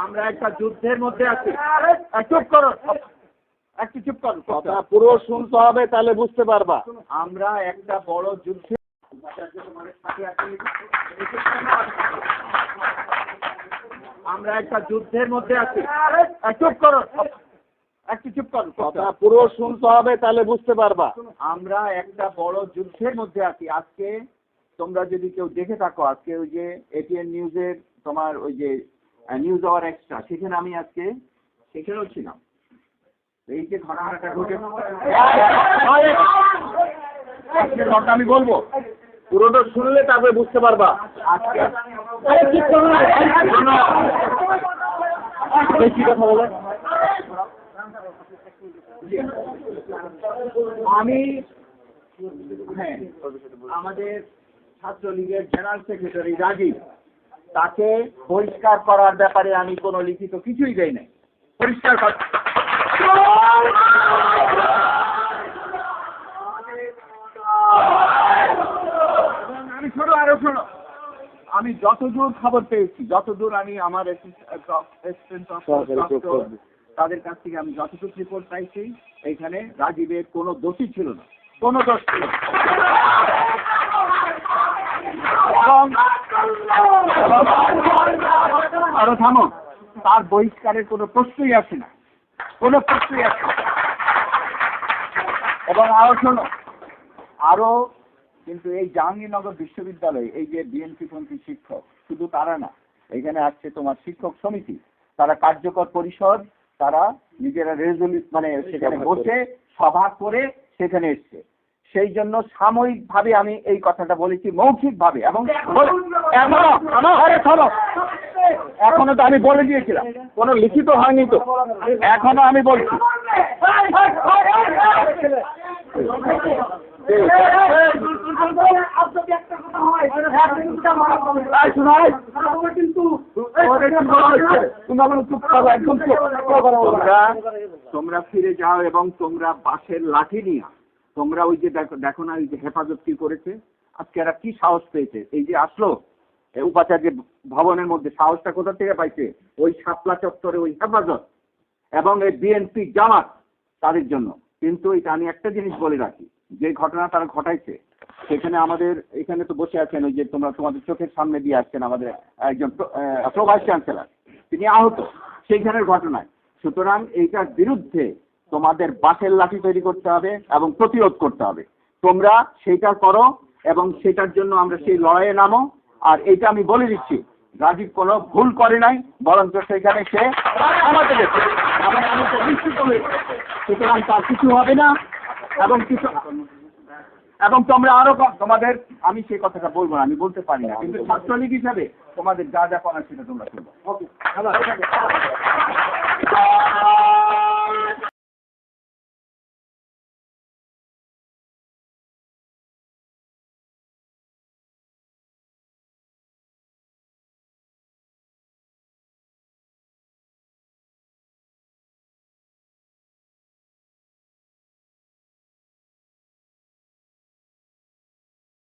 আমরা একটা যুদ্ধের মধ্যে আছি। চুপ করো, একটু চুপ করো, কথা পুরো শুনতে হবে, তাহলে বুঝতে পারবা। আমরা একটা বড় যুদ্ধে আমরা একটা যুদ্ধের মধ্যে আছি। চুপ করো, একটু চুপ করো, কথা পুরো শুনতে হবে, তাহলে বুঝতে পারবা। আমরা একটা বড় যুদ্ধের মধ্যে আছি। আজকে তোমরা যদি কেউ দেখে থাকো, আজকে ওই যে এটিএন নিউজের তোমার ওই যে নিউজ আওয়ার এক্সট্রা, সেখানে আমি আজকে সেখানেও ছিলাম। এই যে ঘটনাটা ঘটে, আমি বলবো পুরোটা শুনলে তারপরে বুঝতে পারবা। আজকে কি কথা বলে? আমি আমাদের ছাত্রলীগের জেনারেল সেক্রেটারি রাজীব, তাকে বহিষ্কার করার ব্যাপারে আমি কোনো লিখিত কিছুই দেই নাই। পরিষ্কার কর। আমি শোনো, আরো শোনো, আমি যতদূর খবর পেয়েছি, যতদূর আমি আমার তাদের কাছ থেকে আমি যতটুকু রিপোর্ট পাইছি, এইখানে রাজীবের কোনো দোষী ছিল না, কোনো দোষ ছিল না। আরো থামো, তার বহিষ্কারের কোনো প্রশ্নই আসে না, কোনো প্রশ্নই আসে না। এবং আরো শোনো, আরো কিন্তু এই জাহাঙ্গীরনগর বিশ্ববিদ্যালয়ে এই যে বিএনপিপন্থী শিক্ষক, শুধু তারা না, এখানে আসছে তোমার শিক্ষক সমিতি, তারা কার্যকর পরিষদ, তারা নিজেরা মানে সেখানে বসে সভা করে সেখানে এসছে। সেই জন্য সাময়িকভাবে আমি এই কথাটা বলেছি, মৌখিকভাবে। এবং এখনো তো আমি বলে দিয়েছিলাম, কোনো লিখিত হয়নি তো, এখনো আমি বলছি। তোমরা ফিরে যাও এবং তোমরা বাঁশের লাঠি নিয়ে, তোমরা ওই যে দেখো না, ওই যে হেফাজত কি করেছে আজকে, এরা কি সাহস পেয়েছে, এই যে আসলো উপাচার্য ভবনের মধ্যে, সাহসটা কোথা থেকে পাইছে? ওই শাপলা চত্বরে ওই হেফাজত এবং এই বিএনপি জামাত, তাদের জন্য। কিন্তু এটা আমি একটা জিনিস বলে রাখি, যে ঘটনা তারা ঘটাইছে, সেখানে আমাদের এখানে তো বসে আছেন, ওই যে তোমরা তোমাদের চোখের সামনে দিয়ে আসছেন আমাদের একজন প্রভাইস চ্যান্সেলর, তিনি আহত সেইখানের ঘটনায়। সুতরাং এইটার বিরুদ্ধে তোমাদের বাঁশের লাঠি তৈরি করতে হবে এবং প্রতিরোধ করতে হবে। তোমরা সেইটা করো এবং সেটার জন্য আমরা সেই লড়াইয়ে নামো। আর এইটা আমি বলে দিচ্ছি, রাজীব কোনো ভুল করে নাই, বরঞ্চ সেখানে সে আমাকে গেছে, আমি তো নিশ্চিত হয়েছি। সুতরাং তার কিছু হবে না। এবং তোমরা আরো তোমাদের, আমি সেই কথাটা বলবো না, আমি বলতে পারি না, কিন্তু ছাত্রলীগ হিসাবে তোমাদের যা যা করার সেটা তোমরা করবো।